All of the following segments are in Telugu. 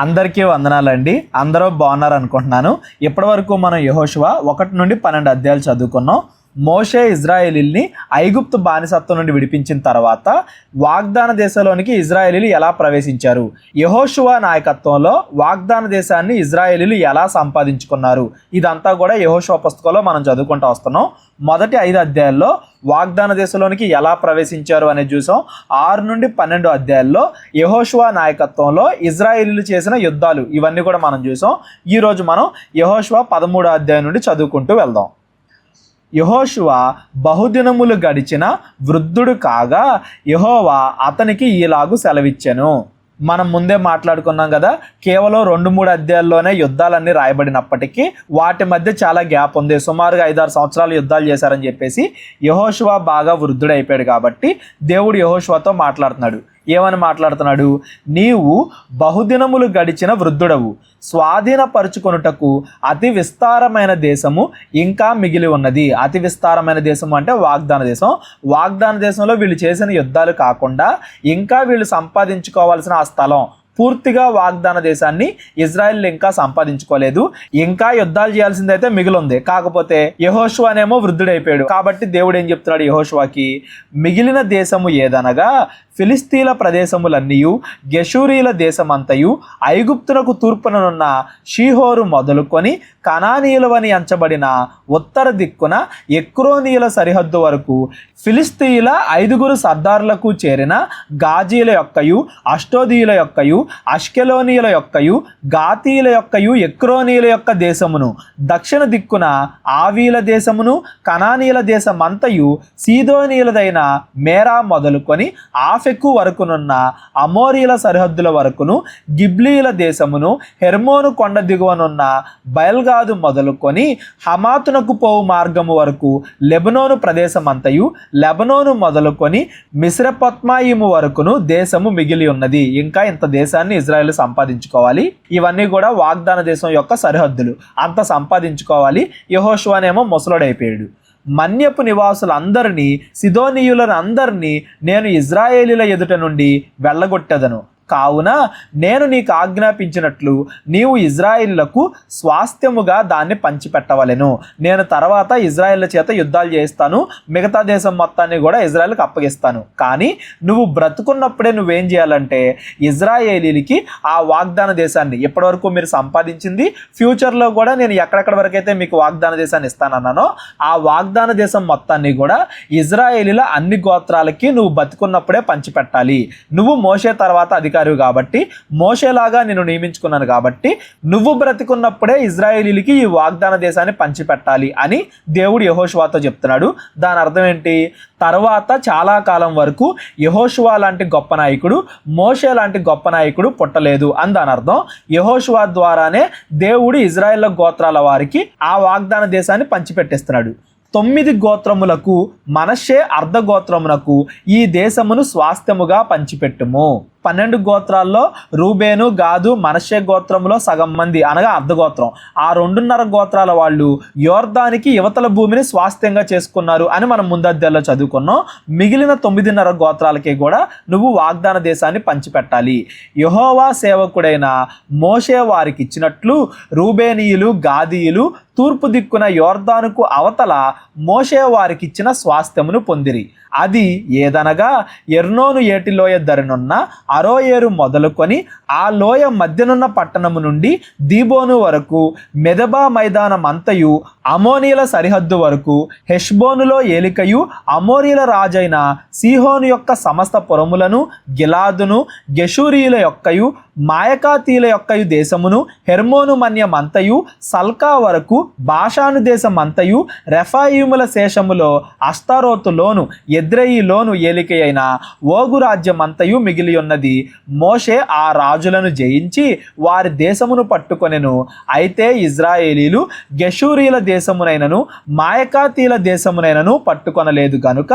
అందరికీ వందనాలండి. అందరూ బాగున్నారు అనుకుంటున్నాను. ఇప్పటివరకు మనం యెహోషువ 1 నుండి 12 అధ్యాయాలు చదువుకున్నాం. మోషే ఇజ్రాయేలీల్ని ఐగుప్తు బానిసత్వం నుండి విడిపించిన తర్వాత వాగ్దాన దేశంలోనికి ఇజ్రాయేలీలు ఎలా ప్రవేశించారు, యెహోషువ నాయకత్వంలో వాగ్దాన దేశాన్ని ఇజ్రాయేలీలు ఎలా సంపాదించుకున్నారు, ఇదంతా కూడా యెహోషువ పుస్తకంలో మనం చదువుకుంటూ వస్తున్నాం. మొదటి 5 అధ్యాయాల్లో వాగ్దాన దేశంలోనికి ఎలా ప్రవేశించారు అనేది చూసాం. 6 నుండి 12 అధ్యాయాల్లో యెహోషువ నాయకత్వంలో ఇజ్రాయేలీలు చేసిన యుద్ధాలు ఇవన్నీ కూడా మనం చూసాం. ఈరోజు మనం యెహోషువ 13 అధ్యాయం నుండి చదువుకుంటూ వెళ్దాం. యెహోషువ బహుదినములు గడిచిన వృద్ధుడు కాగా యెహోవా అతనికి ఈలాగు సెలవిచ్చెను. మనం ముందే మాట్లాడుకున్నాం కదా, కేవలం 2-3 అధ్యాయాల్లోనే యుద్ధాలన్నీ రాయబడినప్పటికీ వాటి మధ్య చాలా గ్యాప్ ఉంది. సుమారుగా 5-6 సంవత్సరాలు యుద్ధాలు చేశారని చెప్పేసి యెహోషువ బాగా వృద్ధుడైపోయాడు కాబట్టి దేవుడు యెహోషువతో మాట్లాడుతున్నాడు. ఏమని మాట్లాడుతున్నాడు? నీవు బహుదినములు గడిచిన వృద్ధుడవు, స్వాధీనపరుచుకొనుటకు అతి విస్తారమైన దేశము ఇంకా మిగిలి ఉన్నది. అతి విస్తారమైన దేశము అంటే వాగ్దాన దేశం. వాగ్దాన దేశంలో వీళ్ళు చేసిన యుద్ధాలు కాకుండా ఇంకా వీళ్ళు సంపాదించుకోవాల్సిన ఆ స్థలం, పూర్తిగా వాగ్దాన దేశాన్ని ఇజ్రాయెల్ ఇంకా సంపాదించుకోలేదు. ఇంకా యుద్ధాలు చేయాల్సిందైతే మిగిలింది. కాకపోతే యెహోషువనేమో వృద్ధుడైపోయాడు కాబట్టి దేవుడు ఏం చెప్తున్నాడు యెహోషువకి? మిగిలిన దేశము ఏదనగా ఫిలిస్తీన్ల ప్రదేశములన్నీయు, గెషూరీల దేశమంతయు, ఐగుప్తునకు తూర్పుననున్న షీహోరు మొదలుకొని కనానీయులవని ఎంచబడిన ఉత్తర దిక్కున ఎక్రోనీయుల సరిహద్దు వరకు ఫిలిస్తీయుల 5 సర్దారులకు చేరిన గాజీల యొక్కయు, అష్టోదీయుల యొక్కయు, అష్కెలోనీయుల యొక్కయు, గాతీయుల యొక్కయు, ఎక్రోనీయుల యొక్క దేశమును, దక్షిణ దిక్కున ఆవీల దేశమును, కనానీయుల దేశమంతయు, సీదోనీయులదైన మేరా మొదలుకొని ఆఫెకు వరకునున్న అమోరీల సరిహద్దుల వరకును, గిబ్లీల దేశమును, హెర్మోను కొండ దిగువనున్న బయల్గాదు మొదలుకొని హమాతునకు పోవు మార్గము వరకు లెబనోను ప్రదేశమంతయు, లెబనోను మొదలుకొని మిశ్రపొత్మాయిము వరకును దేశము మిగిలి ఉన్నది. ఇంకా ఇంత దేశాన్ని ఇజ్రాయెల్ సంపాదించుకోవాలి. ఇవన్నీ కూడా వాగ్దాన దేశం యొక్క సరిహద్దులు. అంత సంపాదించుకోవాలి. యెహోషువనేమో ముసలుడైపోయాడు. మన్యపు నివాసులందరినీ, సిదోనీయులను అందరినీ నేను ఇజ్రాయేలీల ఎదుట నుండి వెళ్ళగొట్టెదను. కావున నేను నీకు ఆజ్ఞాపించినట్లు నీవు ఇజ్రాయిళ్లకు స్వాస్థ్యముగా దాన్ని పంచిపెట్టవలెను. నేను తర్వాత ఇజ్రాయిళ్ల చేత యుద్ధాలు చేస్తాను, మిగతా దేశం మొత్తాన్ని కూడా ఇజ్రాయిల్కి అప్పగిస్తాను. కానీ నువ్వు బ్రతుకున్నప్పుడే నువ్వేం చేయాలంటే ఇజ్రాయేలీలకి ఆ వాగ్దాన దేశాన్ని, ఇప్పటివరకు మీరు సంపాదించింది, ఫ్యూచర్లో కూడా నేను ఎక్కడెక్కడ వరకైతే మీకు వాగ్దాన దేశాన్ని ఇస్తానన్నానో ఆ వాగ్దాన దేశం మొత్తాన్ని కూడా ఇజ్రాయేలీల అన్ని గోత్రాలకి నువ్వు బతుకున్నప్పుడే పంచిపెట్టాలి. నువ్వు మోషే తర్వాత కాబట్టి మోషేలాగా నేను నియమించుకున్నాను కాబట్టి నువ్వు బ్రతికున్నప్పుడే ఇజ్రాయేలీలకి ఈ వాగ్దాన దేశాన్ని పంచిపెట్టాలి అని దేవుడు యెహోషువతో చెప్తున్నాడు. దాని అర్థం ఏంటి? తర్వాత చాలా కాలం వరకు యెహోషువ లాంటి గొప్ప నాయకుడు, మోషే లాంటి గొప్ప నాయకుడు పుట్టలేదు అని దాని అర్థం. యెహోషువ ద్వారానే దేవుడు ఇజ్రాయేల్ గోత్రాల వారికి ఆ వాగ్దాన దేశాన్ని పంచిపెట్టిస్తున్నాడు. 9 గోత్రములకు మనష్షే అర్ధ గోత్రమునకు ఈ దేశమును స్వాస్థ్యముగా పంచిపెట్టుము. 12 గోత్రాల్లో రూబేను, గాదు, మనష్షే గోత్రంలో సగం మంది అనగా అర్ధగోత్రం, ఆ 2.5 గోత్రాల వాళ్ళు యోర్దానికి యువతల భూమిని స్వాస్థ్యంగా చేసుకున్నారు అని మనం ముందధ్యాయంలో చదువుకున్నాం. మిగిలిన 9.5 గోత్రాలకి కూడా నువ్వు వాగ్దాన దేశాన్ని పంచిపెట్టాలి. యెహోవా సేవకుడైన మోషే వారికి ఇచ్చినట్లు రూబేనీయులు, గాదీయులు తూర్పు దిక్కున యోర్దానుకు అవతల మోషే వారికి ఇచ్చిన స్వాస్థ్యమును పొందిరి. అది ఏదనగా ఎర్నోను ఏటి లోయ ధరనున్న అరోయేరు మొదలుకొని ఆ లోయ మధ్యనున్న పట్టణము నుండి దీబోను వరకు, మెదబా మైదానం అంతయు, అమోనీల సరిహద్దు వరకు, హెష్బోనులో ఏలికయు అమోరీల రాజైన సీహోను యొక్క సమస్త పురములను, గిలాదును, గెషూరీయుల యొక్కయు, మాయకాతీల యొక్కయు దేశమును, హెర్మోను మన్యమంతయు, సల్కా వరకు, బాషాను దేశమంతయు, రెఫాయిముల శేషములో అస్తారోతులోను, ఎద్రెయిలోను ఏలిక అయిన ఓగు రాజ్యమంతయు మిగిలి ఉన్నది. మోషే ఆ రాజులను జయించి వారి దేశమును పట్టుకొనెను. అయితే ఇజ్రాయేలీలు గెషూరీల దేశమునైనను మాయకాతీల దేశమునైనను పట్టుకొనలేదు గనుక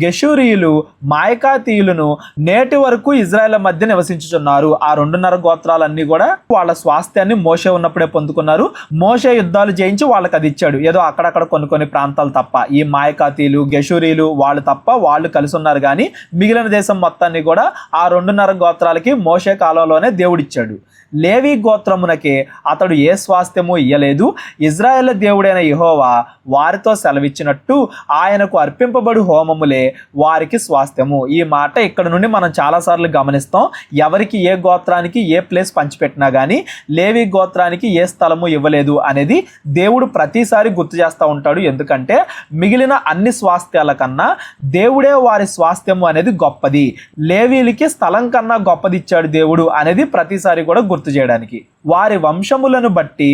గెషూరీయులు, మాయకాతీయులను నేటి వరకు ఇజ్రాయేల్ మధ్య నివసించుచున్నారు. ఆ 2.5 గోత్రాలన్నీ కూడా వాళ్ళ స్వాస్థ్యాన్ని మోషే ఉన్నప్పుడే పొందుకున్నారు. మోషే యుద్ధాలు జయించి వాళ్ళకి అది ఇచ్చాడు. ఏదో అక్కడక్కడ కొన్ని ప్రాంతాలు తప్ప, ఈ మాయకాతీలు, గెషూరీలు వాళ్ళు తప్ప వాళ్ళు కలిసి ఉన్నారు. కానీ మిగిలిన దేశం మొత్తాన్ని కూడా ఆ 2.5 గోత్రాలకి మోషే కాలంలోనే దేవుడిచ్చాడు. లేవి గోత్రమునకే అతడు ఏ స్వాస్థ్యము ఇయ్యలేదు. ఇజ్రాయేల్ దేవుడైన యెహోవా వారితో సెలవిచ్చినట్టు ఆయనకు అర్పింపబడు హోమములే వారికి స్వాస్థ్యము. ఈ మాట ఇక్కడ నుండి మనం చాలాసార్లు గమనిస్తాం. ఎవరికి ఏ గోత్రానికి ఏ ప్లేస్ పంచిపెట్టినా కానీ లేవి గోత్రానికి ఏ స్థలము ఇవ్వలేదు అనేది దేవుడు ప్రతిసారి గుర్తు చేస్తూ ఉంటాడు. ఎందుకంటే మిగిలిన అన్ని స్వాస్థ్యాల కన్నా దేవుడే వారి స్వాస్థ్యము అనేది గొప్పది, లేవీలకి స్థలం కన్నా గొప్పది ఇచ్చాడు దేవుడు అనేది ప్రతిసారి కూడా గుర్తు చేయడానికి. వారి వంశములను బట్టి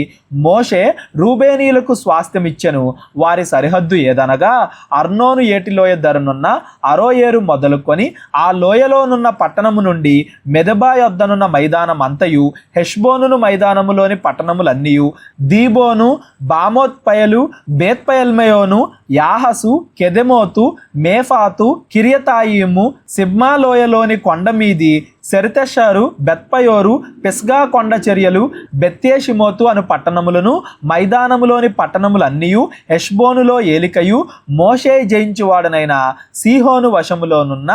మోషే రూబేనీయులకు స్వాస్థ్యం ఇచ్చెను. వారి సరిహద్దు ఏదనగా అర్నోను ఏటిలోయ ధరనున్న అరోయేరు మొదలుకొని ఆ లోయలోనున్న పట్టణము నుండి మెదబా యొద్దనున్న మైదానం అంతయు, హెష్బోనును మైదానములోని పట్టణములన్నీయు, దీబోను, బామోత్పయలు, బేత్పయల్మయోను, యాహసు, కెదెమోతు, మేఫాతు, కిరియతాయిము, సిబ్మాలోయలోని కొండ మీది సెరితెషారు, బెత్పయోరు, పిస్గా కొండ చర్యలు, బెత్తేషిమోతు అను పట్టణములను, మైదానములోని పట్టణములన్నీయు, హెష్బోనులో ఏలికయు, మోషే జయించువాడనైన సీహోను వశములోనున్న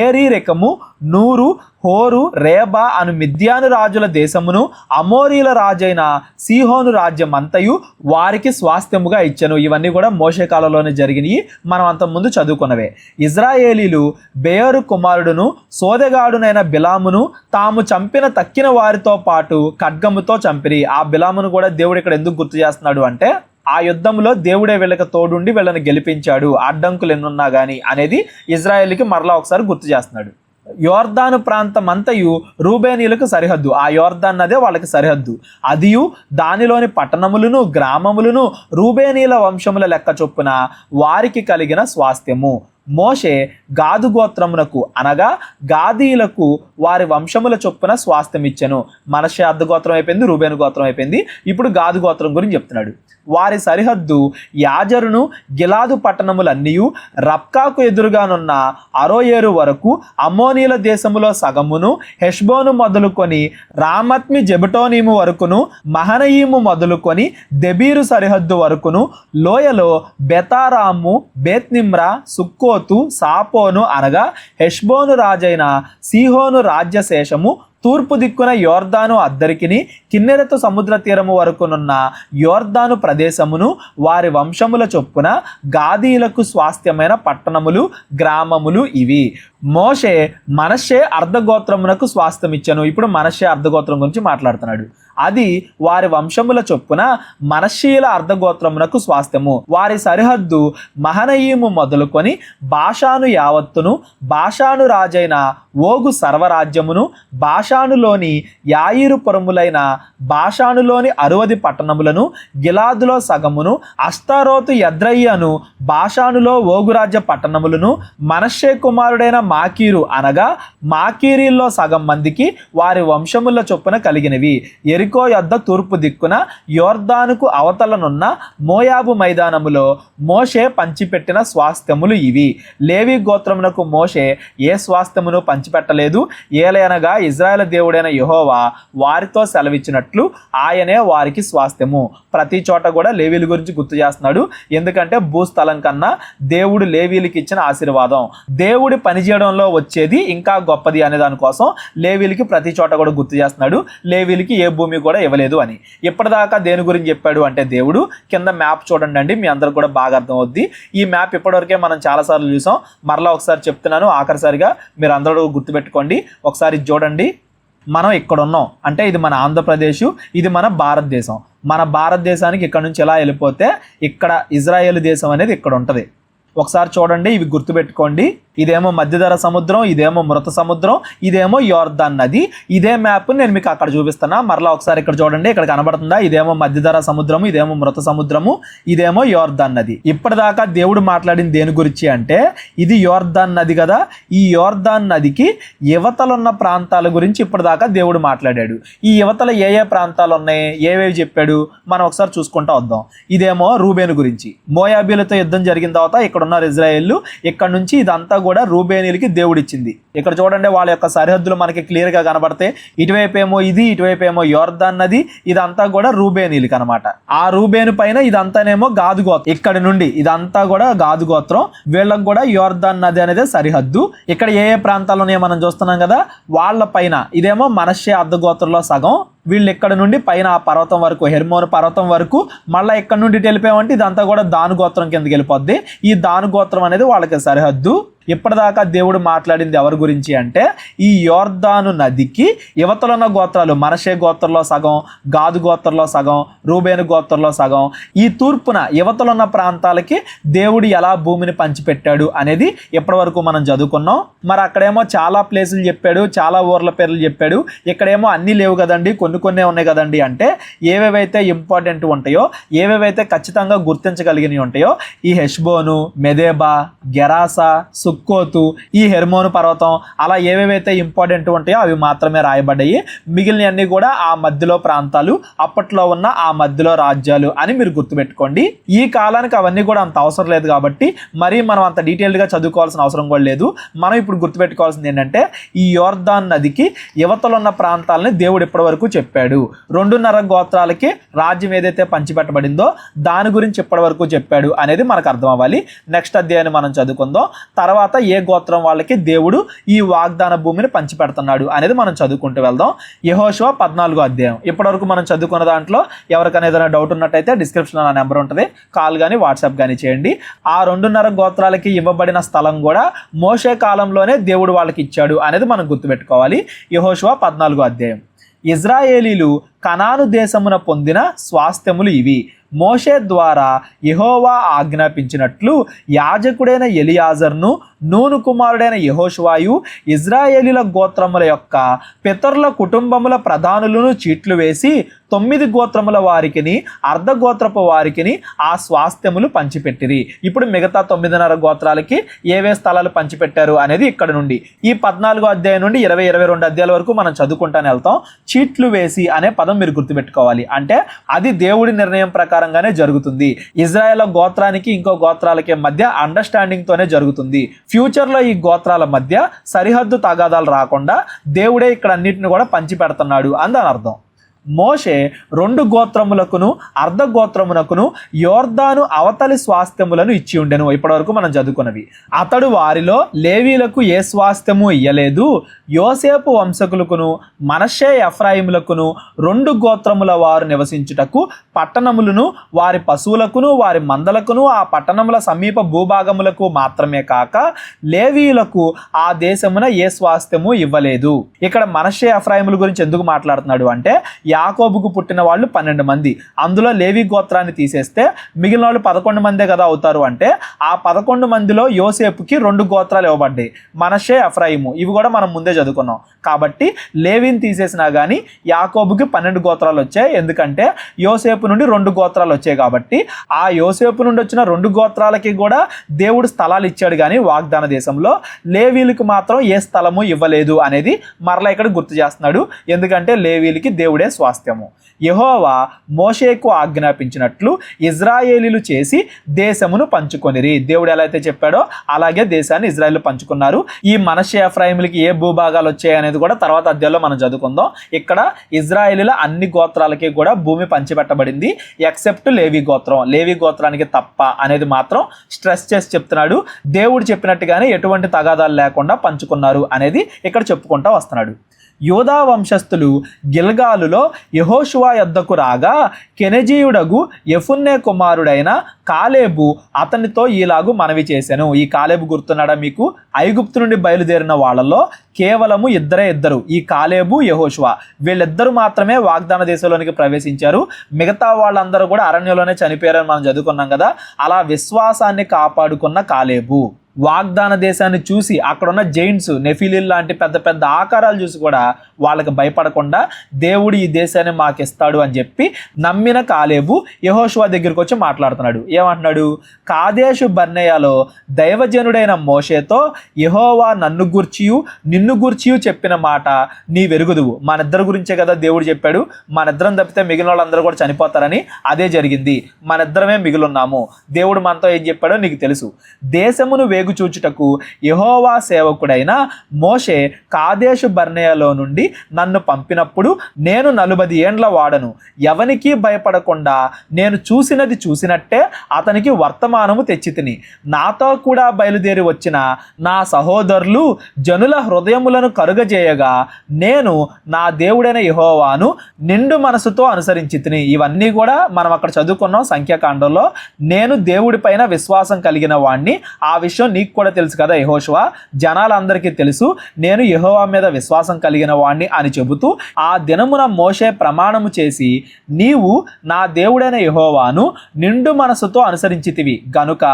ఏరీ రెకము, నూరు, హోరు, రేబా అను మిద్యాను రాజుల దేశమును, అమోరీల రాజైన సీహోను రాజ్యం అంతయు వారికి స్వాస్థ్యముగా ఇచ్చెను. ఇవన్నీ కూడా మోషే కాలంలోనే జరిగినాయి, మనం అంతకుముందు చదువుకున్నవే. ఇజ్రాయేలీలు బెయోరు కుమారుడును సోదెగాడునైన బిలామును తాము చంపిన తక్కిన వారితో పాటు ఖడ్గముతో చంపిరి. ఆ బిలామును కూడా దేవుడు ఇక్కడ ఎందుకు గుర్తు చేస్తున్నాడు అంటే, ఆ యుద్ధంలో దేవుడే వీళ్ళకి తోడుండి వీళ్ళని గెలిపించాడు, అడ్డంకులు ఎన్నున్నా కానీ అనేది ఇజ్రాయేల్కి మరలా ఒకసారి గుర్తు చేస్తున్నాడు. యోర్దాను ప్రాంతం అంతయు రూబేనీయులకు సరిహద్దు. ఆ యోర్దాన్ నదే వాళ్ళకి సరిహద్దు. అదియు దానిలోని పట్టణములను గ్రామములను రూబేనీయుల వంశముల లెక్క చొప్పున వారికి కలిగిన స్వాస్థ్యము. మోషే గాదు గోత్రమునకు అనగా గాదీలకు వారి వంశముల చొప్పున స్వాస్థ్యం ఇచ్చెను. మనష్షే అర్ధ గోత్రం అయిపోయింది, రూబేను గోత్రం అయిపోయింది. ఇప్పుడు గాదు గోత్రం గురించి చెప్తున్నాడు. వారి సరిహద్దు యాజరును గిలాదు పట్టణములన్నీయు, రప్కాకు ఎదురుగానున్న అరోయేరు వరకు, అమ్మోనీల దేశములో సగమును, హెష్బోను మొదలుకొని రామత్మి జెబటోనీము వరకును, మహనయీము మొదలుకొని దెబీరు సరిహద్దు వరకును, లోయలో బెతారాము, బేత్నిమ్రా, సుక్కోతు, సాపోను అనగా హెష్బోను రాజైన సీహోను రాజ్యశేషము, తూర్పు దిక్కున యోర్దాను అద్దరికిని, కిన్నెరెతు సముద్ర తీరము వరకునున్న యోర్దాను ప్రదేశమును వారి వంశముల చొప్పున గాదీలకు స్వాస్థ్యమైన పట్టణములు గ్రామములు ఇవి. మోషే మనష్షే అర్ధగోత్రమునకు స్వాస్థ్యం ఇచ్చెను. ఇప్పుడు మనష్షే అర్ధగోత్రం గురించి మాట్లాడుతున్నాడు. అది వారి వంశముల చొప్పున మనష్షీయుల అర్ధగోత్రమునకు స్వాస్థ్యము. వారి సరిహద్దు మహనయీము మొదలుకొని బాషాను యావత్తును, బాషాను రాజైన ఓగు సర్వరాజ్యమును, బాషానులోని యాయిరు పురములైన బాషానులోని 60 పట్టణములను, గిలాదులో సగమును, అస్తారోతు ఎద్రయ్యను బాషానులో ఓగురాజ్య పట్టణములను, మనష్షే కుమారుడైన మాకీరు అనగా మాకీరీల్లో సగం మందికి వారి వంశముల చొప్పున కలిగినవి. ఎరికో యొద్ద తూర్పు దిక్కున యోర్దానుకు అవతలనున్న మోయాబు మైదానములో మోషే పంచిపెట్టిన స్వాస్థ్యములు ఇవి. లేవి గోత్రమునకు మోషే ఏ స్వాస్థ్యమును పంచిపెట్టలేదు. ఏలయనగా ఇజ్రాయేల్ దేవుడైన యెహోవా వారితో సెలవిచ్చినట్లు ఆయనే వారికి స్వాస్థ్యము. ప్రతి చోట కూడా లేవీల గురించి గుర్తు చేస్తున్నాడు. ఎందుకంటే భూస్థలం కన్నా దేవుడు లేవీలకి ఇచ్చిన ఆశీర్వాదం, దేవుడి పనిచేయడంలో వచ్చేది ఇంకా గొప్పది అనే దానికోసం లేవీలకి ప్రతి చోట కూడా గుర్తు చేస్తున్నాడు. లేవీలకి ఏ భూమి కూడా ఇవ్వలేదు అని. ఇప్పటిదాకా దేని గురించి చెప్పాడు అంటే దేవుడు కింద మ్యాప్ చూడండి అండి, మీ అందరికి కూడా బాగా అర్థం అవుద్ది. ఈ మ్యాప్ ఇప్పటివరకే మనం చాలాసార్లు చూసాం, మరలా ఒకసారి చెప్తున్నాను ఆఖరిసారిగా మీరు అందరూ గుర్తుపెట్టుకోండి. ఒకసారి చూడండి, మనం ఇక్కడ ఉన్నాం అంటే ఇది మన ఆంధ్రప్రదేశ్, ఇది మన భారతదేశం. మన భారతదేశానికి ఇక్కడ నుంచి ఎలా వెళ్ళిపోతే ఇక్కడ ఇజ్రాయేల్ దేశం అనేది ఇక్కడ ఉంటుంది. ఒకసారి చూడండి, ఇవి గుర్తుపెట్టుకోండి. ఇదేమో మధ్యధరా సముద్రం, ఇదేమో మృత సముద్రం, ఇదేమో యోర్దాన్ నది. ఇదే మ్యాప్ నేను మీకు అక్కడ చూపిస్తున్నా. మరలా ఒకసారి ఇక్కడ చూడండి, ఇక్కడ కనబడుతుందా? ఇదేమో మధ్యధరా సముద్రము, ఇదేమో మృత సముద్రము, ఇదేమో యోర్దాన్ నది. ఇప్పటిదాకా దేవుడు మాట్లాడింది దేని గురించి అంటే ఇది యోర్దాన్ నది కదా, ఈ యోర్దాన్ నదికి యువతలున్న ప్రాంతాల గురించి ఇప్పటిదాకా దేవుడు మాట్లాడాడు. ఈ యువతల ఏ ఏ ప్రాంతాలు ఉన్నాయి, ఏవేవి చెప్పాడు మనం ఒకసారి చూసుకుంటా వద్దాం. ఇదేమో రూబేను గురించి. మోయాబీలతో యుద్ధం జరిగిన తర్వాత ఇక్కడ ఉన్నారు ఇజ్రాయేళ్లు. ఇక్కడ నుంచి ఇదంతా కూడా రూబేనీలకి దేవుడిచ్చింది. ఇక్కడ చూడండి, వాళ్ళ యొక్క సరిహద్దులు మనకి క్లియర్ గా కనబడతాయి. ఇటువైపు ఏమో ఇది, ఇటువైపు ఏమో యోర్దాన్ నది. ఇదంతా కూడా రూబేనీలకి అనమాట. ఆ రూబేను పైన ఇదంతానేమో గాదు గోత్రం. ఇక్కడ నుండి ఇదంతా కూడా గాదు గోత్రం. వీళ్ళకి కూడా యోర్దాన్ నది అనేది సరిహద్దు. ఇక్కడ ఏ ఏ ప్రాంతాలు ఉన్నాయో మనం చూస్తున్నాం కదా, వాళ్ళ పైన ఇదేమో మనష్షే అర్ధగోత్రంలో సగం, వీళ్ళు ఇక్కడ నుండి పైన ఆ పర్వతం వరకు, హెర్మోను పర్వతం వరకు, మళ్ళీ ఇక్కడ నుండి వెళ్ళిపోయామంటే ఇదంతా కూడా దాను గోత్రం కిందకి వెళ్ళిపోద్ది. ఈ దాను గోత్రం అనేది వాళ్ళకి సరిహద్దు. ఇప్పటిదాకా దేవుడు మాట్లాడింది ఎవరి గురించి అంటే ఈ యోర్దాను నదికి యువతలున్న గోత్రాలు, మనషే గోత్రంలో సగం, గాదు గోత్రంలో సగం, రూబేను గోత్రంలో సగం, ఈ తూర్పున యువతలున్న ప్రాంతాలకి దేవుడు ఎలా భూమిని పంచిపెట్టాడు అనేది ఇప్పటి వరకు మనం చదువుకున్నాం. మరి అక్కడేమో చాలా ప్లేసులు చెప్పాడు, చాలా ఊర్ల పేర్లు చెప్పాడు. ఇక్కడేమో అన్నీ లేవు కదండి, కొన్ని ఉన్నాయి కదండి అంటే ఏవేవైతే ఇంపార్టెంట్ ఉంటాయో, ఏవేవైతే ఖచ్చితంగా గుర్తించగలిగినవి ఉంటాయో ఈ హెష్బోను, మెదేబా, గెరాసా, సుక్కోతు, ఈ హెర్మోను పర్వతం, అలా ఏవేవైతే ఇంపార్టెంట్ ఉంటాయో అవి మాత్రమే రాయబడ్డాయి. మిగిలినవన్నీ కూడా ఆ మధ్యలో ప్రాంతాలు, అప్పట్లో ఉన్న ఆ మధ్యలో రాజ్యాలు అని మీరు గుర్తుపెట్టుకోండి. ఈ కాలానికి అవన్నీ కూడా అంత అవసరం లేదు కాబట్టి మరి మనం అంత డీటెయిల్డ్గా చదువుకోవాల్సిన అవసరం కూడా లేదు. మనం ఇప్పుడు గుర్తుపెట్టుకోవాల్సింది ఏంటంటే ఈ యోర్దాన్ నదికి యువతలున్న ప్రాంతాలని దేవుడు ఇప్పటి వరకు చెప్పాడు. 2.5 గోత్రాలకి రాజ్యం ఏదైతే పంచిపెట్టబడిందో దాని గురించి ఇప్పటి వరకు చెప్పాడు అనేది మనకు అర్థం అవ్వాలి. నెక్స్ట్ అధ్యాయాన్ని మనం చదువుకుందాం. తర్వాత ఏ గోత్రం వాళ్ళకి దేవుడు ఈ వాగ్దాన భూమిని పంచిపెడుతున్నాడు అనేది మనం చదువుకుంటూ వెళ్దాం. యెహోషువ 14వ అధ్యాయం. ఇప్పటివరకు మనం చదువుకున్న దాంట్లో ఎవరికైనా ఏదైనా డౌట్ ఉన్నట్టయితే డిస్క్రిప్షన్లో నా నెంబర్ ఉంటుంది, కాల్ కానీ వాట్సాప్ కానీ చేయండి. ఆ 2.5 గోత్రాలకి ఇవ్వబడిన స్థలం కూడా మోషే కాలంలోనే దేవుడు వాళ్ళకి ఇచ్చాడు అనేది మనం గుర్తుపెట్టుకోవాలి. యెహోషువ 14వ అధ్యాయం. ఇజ్రాయేలీలు కనాను దేశమున పొందిన స్వాస్థ్యములు ఇవి. మోషే ద్వారా యెహోవా ఆజ్ఞాపించినట్లు యాజకుడైన ఎలియాజర్ను, నూను కుమారుడైన యెహోషువాయు ఇజ్రాయేలీల గోత్రముల యొక్క పితరుల కుటుంబముల ప్రధానులను చీట్లు వేసి 9 గోత్రముల వారికిని, అర్ధ గోత్రపు వారికిని ఆ స్వాస్థ్యములు పంచిపెట్టిరి. ఇప్పుడు మిగతా 9.5 గోత్రాలకి ఏవే స్థలాలు పంచిపెట్టారు అనేది ఇక్కడ నుండి ఈ 14వ అధ్యాయం నుండి 22 అధ్యాయాల వరకు మనం చదువుకుంటానే వెళ్తాం. చీట్లు వేసి అనే పదం మీరు గుర్తుపెట్టుకోవాలి. అంటే అది దేవుడి నిర్ణయం ప్రకారంగానే జరుగుతుంది. ఇజ్రాయేల్ గోత్రానికి ఇంకో గోత్రాలకి మధ్య అండర్స్టాండింగ్ తోనే జరుగుతుంది. ఫ్యూచర్లో ఈ గోత్రాల మధ్య సరిహద్దు తగాదాలు రాకుండా దేవుడే ఇక్కడ అన్నిటిని కూడా పంచి పెడుతున్నాడు అని దాని అర్థం. మోషే 2 గోత్రములకును అర్ధ గోత్రమునకును యోర్దాను అవతలి స్వాస్థ్యములను ఇచ్చి ఉండెను. ఇప్పటివరకు మనం చదువుకున్నవి. అతడు వారిలో లేవీలకు ఏ స్వాస్థ్యము ఇయ్యలేదు. యోసేపు వంశకులకును మనష్షే ఎఫ్రాయిములకును 2 గోత్రముల వారు నివసించుటకు పట్టణములను, వారి పశువులకును, వారి మందలకును, ఆ పట్టణముల సమీప భూభాగములకు మాత్రమే కాక లేవీయులకు ఆ దేశమున ఏ స్వాస్థ్యము ఇవ్వలేదు. ఇక్కడ మనష్షే ఎఫ్రాయిముల గురించి ఎందుకు మాట్లాడుతున్నాడు అంటే యాకోబుకు పుట్టిన వాళ్ళు 12 మంది, అందులో లేవి గోత్రాన్ని తీసేస్తే మిగిలిన వాళ్ళు 11 మందే కదా అవుతారు. అంటే ఆ 11 మందిలో యోసేపుకి 2 గోత్రాలు ఇవ్వబడ్డాయి, మనష్షే, ఎఫ్రాయిము. ఇవి కూడా మనం ముందే చదువుకున్నాం. కాబట్టి లేవిని తీసేసినా కానీ యాకోబుకి 12 గోత్రాలు వచ్చాయి. ఎందుకంటే యోసేపు నుండి 2 గోత్రాలు వచ్చాయి కాబట్టి ఆ యోసేపు నుండి వచ్చిన 2 గోత్రాలకి కూడా దేవుడు స్థలాలు ఇచ్చాడు. కానీ వాగ్దాన దేశంలో లేవీలకు మాత్రం ఏ స్థలము ఇవ్వలేదు అనేది మరలా ఇక్కడ గుర్తు చేస్తున్నాడు. ఎందుకంటే లేవీలకి దేవుడే స్వాస్థ్యము. యెహోవా మోషేకు ఆజ్ఞాపించినట్లు ఇజ్రాయేలీలు చేసి దేశమును పంచుకొనిరి. దేవుడు ఎలా అయితే చెప్పాడో అలాగే దేశాన్ని ఇజ్రాయేలు పంచుకున్నారు. ఈ మనష్షే ఎఫ్రాయిములకి ఏ భూభాగాలు వచ్చాయి అనేది కూడా తర్వాత అధ్యాయంలో మనం చదువుకుందాం. ఇక్కడ ఇజ్రాయేలీల అన్ని గోత్రాలకి కూడా భూమి పంచిపెట్టబడింది ఎక్సెప్ట్ లేవి గోత్రం. లేవి గోత్రానికి తప్ప అనేది మాత్రం స్ట్రెస్ చేసి చెప్తున్నాడు. దేవుడు చెప్పినట్టుగానే ఎటువంటి తగాదాలు లేకుండా పంచుకున్నారు అనేది ఇక్కడ చెప్పుకుంటూ వస్తున్నాడు. యూదా వంశస్థులు గిల్గాలులో యెహోషువ యొద్దకు రాగా కెనెజీయుడగు యెఫున్నె కుమారుడైన కాలేబు అతనితో ఈలాగు మనవి చేశాను. ఈ కాలేబు గుర్తున్నాడా మీకు? ఐగుప్తు నుండి బయలుదేరిన వాళ్ళలో కేవలము ఇద్దరు, ఈ కాలేబు, యెహోషువ, వీళ్ళిద్దరూ మాత్రమే వాగ్దాన దేశంలోనికి ప్రవేశించారు. మిగతా వాళ్ళందరూ కూడా అరణ్యంలోనే చనిపోయారని మనం చదువుకున్నాం కదా. అలా విశ్వాసాన్ని కాపాడుకున్న కాలేబు వాగ్దాన దేశాన్ని చూసి అక్కడున్న జైంట్స్, నెఫిలిల్ లాంటి పెద్ద పెద్ద ఆకారాలు చూసి కూడా వాళ్ళకి భయపడకుండా దేవుడు ఈ దేశాన్ని మాకు ఇస్తాడు అని చెప్పి నమ్మిన కాలేబు యెహోషువ దగ్గరికి వచ్చి మాట్లాడుతున్నాడు. ఏమంటున్నాడు? కాదేషు బర్నేయలో దైవజనుడైన మోషేతో యెహోవా నన్ను గూర్చియు నిన్ను గూర్చియు చెప్పిన మాట నీ వెరుగుదువు. మనిద్దరి గురించే కదా దేవుడు చెప్పాడు. మనిద్దరం తప్పితే మిగిలిన వాళ్ళందరూ కూడా చనిపోతారని. అదే జరిగింది. మనిద్దరమే మిగిలిన్నాము. దేవుడు మనతో ఏం చెప్పాడో నీకు తెలుసు. దేశమును వేగు చూచుటకు యెహోవా సేవకుడైన మోషే కాదేషు బర్నేయలో నుండి నన్ను పంపినప్పుడు నేను 40 ఏండ్ల వాడను. ఎవనికి భయపడకుండా నేను చూసినది చూసినట్టే అతనికి వర్తమానము తెచ్చితిని. నాతో కూడా బయలుదేరి వచ్చిన నా సహోదరులు జనుల హృదయములను కరుగజేయగా నేను నా దేవుడైన యెహోవాను నిండు మనసుతో అనుసరించితిని. ఇవన్నీ కూడా మనం అక్కడ చదువుకున్నాం సంఖ్యాకాండంలో. నేను దేవుడి పైన విశ్వాసం కలిగిన వాడిని. ఆ విషయం నీకు కూడా తెలుసు కదా యెహోషువ, జనాలందరికీ తెలుసు నేను యెహోవా మీద విశ్వాసం కలిగిన వాడిని అని చెబుతూ ఆ దినమున మోషే ప్రమాణము చేసి నీవు నా దేవుడైన యెహోవాను నిండు మనసుతో అనుసరించితివి గనుక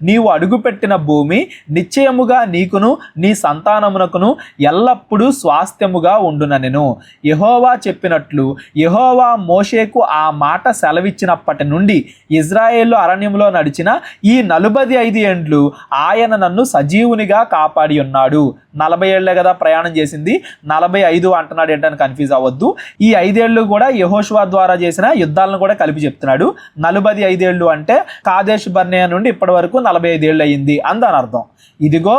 నీవు అడుగుపెట్టిన భూమి నిశ్చయముగా నీకును నీ సంతానమునకును ఎల్లప్పుడూ స్వాస్థ్యముగా ఉండుననెను. యెహోవా చెప్పినట్లు యెహోవా మోషేకు ఆ మాట సెలవిచ్చినప్పటి నుండి ఇజ్రాయేలు అరణ్యంలో నడిచిన ఈ 45 ఏండ్లు ఆయన నన్ను సజీవునిగా కాపాడి ఉన్నాడు. 40 ఏళ్లే కదా ప్రయాణం చేసింది, 45 అంటున్నాడు ఏంటని కన్ఫ్యూజ్ అవ్వద్దు. ఈ 5 ఏళ్ళు కూడా యెహోషువ ద్వారా చేసిన యుద్ధాలను కూడా కలిపి చెప్తున్నాడు. 45 ఏళ్ళు అంటే కాదేష్ బర్నేయ నుండి ఇప్పటి వరకు 45 ఏళ్ళు అయ్యింది అందని అర్థం. ఇదిగో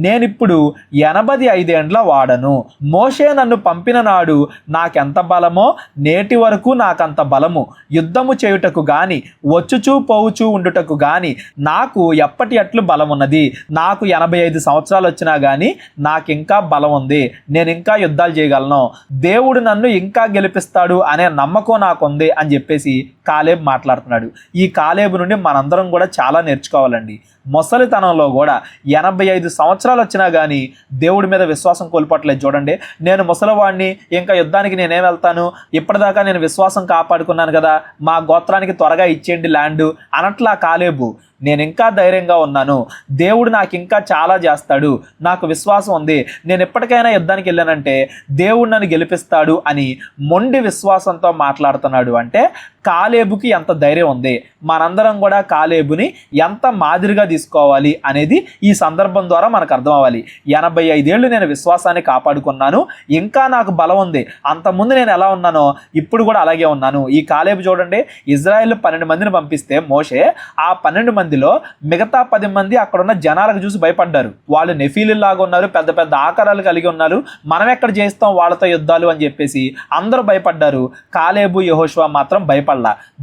నేనిప్పుడు 85 ఏండ్ల వాడను. మోషే నన్ను పంపిన నాడు నాకెంత బలమో నేటి వరకు నాకంత బలము. యుద్ధము చేయుటకు గాని వచ్చుచూ పోవుచూ ఉండుటకు గాని నాకు ఎప్పటి అట్లు బలం ఉన్నది. నాకు 85 సంవత్సరాలు వచ్చినా గాని నాకింకా బలం ఉంది. నేను ఇంకా యుద్ధాలు చేయగలను. దేవుడు నన్ను ఇంకా గెలిపిస్తాడు అనే నమ్మకం నాకుంది అని చెప్పేసి కాలేబ్ మాట్లాడుతున్నాడు. ఈ కాలేబు నుండి మనందరం కూడా చాలా నేర్చుకోవాలండి. ముసలితనంలో కూడా 85 సంవత్సరాలు వచ్చినా కానీ దేవుడి మీద విశ్వాసం కోల్పోవట్లేదు. చూడండి, నేను ముసలివాడిని, ఇంకా యుద్ధానికి నేనేం వెళ్తాను, ఇప్పటిదాకా నేను విశ్వాసం కాపాడుకున్నాను కదా, మా గోత్రానికి త్వరగా ఇచ్చేయండి ల్యాండ్ అనట్లా కాలేబు. నేను ఇంకా ధైర్యంగా ఉన్నాను, దేవుడు నాకు ఇంకా చాలా చేస్తాడు, నాకు విశ్వాసం ఉంది, నేను ఎప్పటికైనా యుద్ధానికి వెళ్ళానంటే దేవుడు నన్ను గెలిపిస్తాడు అని మొండి విశ్వాసంతో మాట్లాడుతున్నాడు. అంటే కాలేబుకి ఎంత ధైర్యం ఉంది. మనందరం కూడా కాలేబుని ఎంత మాదిరిగా తీసుకోవాలి అనేది ఈ సందర్భం ద్వారా మనకు అర్థం అవ్వాలి. 85 ఏళ్ళు నేను విశ్వాసాన్ని కాపాడుకున్నాను, ఇంకా నాకు బలం ఉంది. అంతకుముందు నేను ఎలా ఉన్నానో ఇప్పుడు కూడా అలాగే ఉన్నాను. ఈ కాలేబు చూడండి, ఇజ్రాయెల్ 12 మందిని పంపిస్తే మోషే ఆ 12 మందిలో మిగతా 10 మంది అక్కడ ఉన్న జనాలకు చూసి భయపడ్డారు. వాళ్ళు నెఫీలులాగా ఉన్నారు, పెద్ద పెద్ద ఆకారాలు కలిగి ఉన్నారు, మనం ఎక్కడ చేస్తాం వాళ్ళతో యుద్ధాలు అని చెప్పేసి అందరూ భయపడ్డారు. కాలేబు యెహోషువ మాత్రం భయపడలా.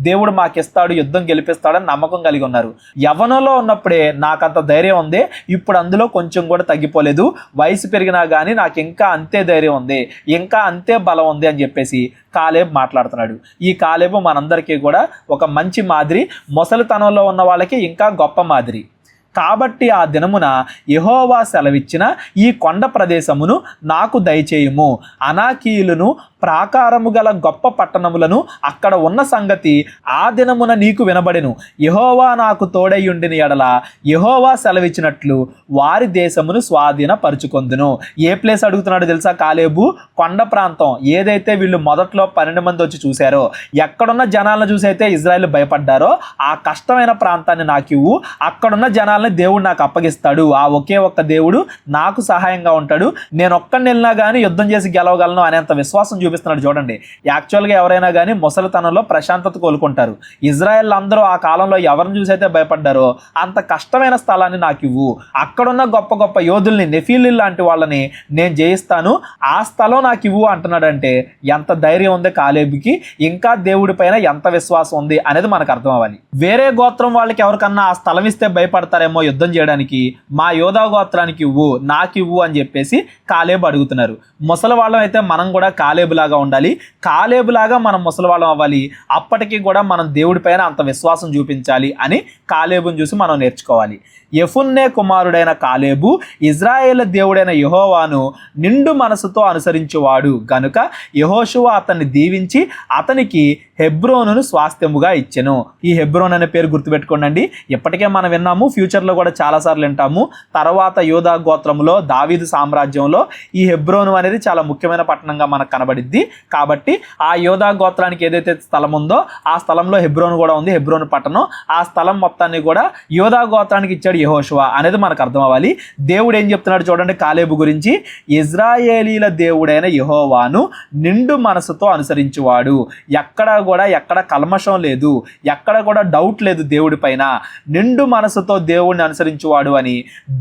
దేవుడు మాకిస్తాడు, యుద్ధం గెలిపిస్తాడని నమ్మకం కలిగి ఉన్నారు. యవ్వనంలో ఉన్నప్పుడే నాకంత ధైర్యం ఉంది, ఇప్పుడు అందులో కొంచెం కూడా తగ్గిపోలేదు. వయసు పెరిగినా కానీ నాకు ఇంకా అంతే ధైర్యం ఉంది, ఇంకా అంతే బలం ఉంది అని చెప్పేసి కాలేబు మాట్లాడుతున్నాడు. ఈ కాలేబు మనందరికీ కూడా ఒక మంచి మాదిరి, ముసలితనంలో ఉన్న వాళ్ళకి ఇంకా గొప్ప మాదిరి. కాబట్టి ఆ దినమున యెహోవా సెలవిచ్చిన ఈ కొండ ప్రదేశమును నాకు దయచేయుము. అనాకీయులను ప్రాకారము గల గొప్ప పట్టణములను అక్కడ ఉన్న సంగతి ఆ దినమున నీకు వినబడెను. యెహోవా నాకు తోడైయుండిన ఎడల యెహోవా సెలవిచ్చినట్లు వారి దేశమును స్వాధీనపరుచుకొందును. ఏ ప్లేస్ అడుగుతున్నాడో తెలుసా కాలేబు? కొండ ప్రాంతం. ఏదైతే వీళ్ళు మొదట్లో 12 మంది వచ్చి చూశారో, ఎక్కడున్న జనాలను చూసి అయితే ఇజ్రాయేల్ భయపడ్డారో ఆ కష్టమైన ప్రాంతాన్ని నాకు ఇవ్వు, అక్కడున్న జనాలను దేవుడు నాకు అప్పగిస్తాడు. ఆ ఒకే ఒక్క దేవుడు నాకు సహాయంగా ఉంటాడు, నేను ఒక్కడిని వెళ్ళినా కానీ యుద్ధం చేసి గెలవగలను అనేంత విశ్వాసం చూపిస్తున్నాడు. చూడండి, యాక్చువల్గా ఎవరైనా కానీ ముసలితనంలో ప్రశాంతత కోలుకుంటారు. ఇజ్రాయెల్ అందరూ ఆ కాలంలో ఎవరిని చూసైతే భయపడ్డారో అంత కష్టమైన స్థలాన్ని నాకు ఇవ్వు, అక్కడున్న గొప్ప గొప్ప యోధుల్ని, నెఫీలు లాంటి వాళ్ళని నేను జయిస్తాను, ఆ స్థలం నాకు ఇవ్వు అంటున్నాడంటే ఎంత ధైర్యం ఉంది కాలేబుకి, ఇంకా దేవుడి పైన ఎంత విశ్వాసం ఉంది అనేది మనకు అర్థం అవ్వాలి. వేరే గోత్రం వాళ్ళకి ఎవరికన్నా ఆ స్థలం ఇస్తే భయపడతారేమో యుద్ధం చేయడానికి, మా యోధా గోత్రానికి ఇవ్వు, నాకు ఇవ్వు అని చెప్పేసి కాలేబు అడుగుతున్నారు. ముసలి వాళ్ళం అయితే మనం కూడా కాలేబు లాగా ఉండాలి, కాలేబు లాగా మనం ముసలివాళ్ళం అవ్వాలి. అప్పటికి కూడా మనం దేవుడి పైన అంత విశ్వాసం చూపించాలి అని కాలేబుని చూసి మనం నేర్చుకోవాలి. యెఫున్నె కుమారుడైన కాలేబు ఇజ్రాయేల్ దేవుడైన యెహోవాను నిండు మనసుతో అనుసరించువాడు గనుక యెహోషువ అతన్ని దీవించి అతనికి హెబ్రోనును స్వాస్థ్యముగా ఇచ్చెను. ఈ హెబ్రోన్ అనే పేరు గుర్తుపెట్టుకోండి. ఇప్పటికే మనం విన్నాము, ఫ్యూచర్లో కూడా చాలాసార్లు వింటాము. తర్వాత యోధా గోత్రంలో దావీదు సామ్రాజ్యంలో ఈ హెబ్రోను అనేది చాలా ముఖ్యమైన పట్టణంగా మనకు కనబడిద్ది. కాబట్టి ఆ యోధా గోత్రానికి ఏదైతే స్థలం ఉందో ఆ స్థలంలో హెబ్రోను కూడా ఉంది, హెబ్రోను పట్టణం. ఆ స్థలం మొత్తాన్ని కూడా యోధా గోత్రానికి ఇచ్చాడు యెహోషువ అనేది మనకు అర్థం అవ్వాలి. దేవుడు ఏం చెప్తున్నాడు చూడండి కాలేబు గురించి, ఇజ్రాయేలీల దేవుడైన యెహోవాను నిండు మనసుతో అనుసరించువాడు. ఎక్కడ కూడా ఎక్కడ కల్మషం లేదు, ఎక్కడ కూడా డౌట్ లేదు దేవుడి పైన, నిండు మనసుతో దేవుడిని అనుసరించువాడు అని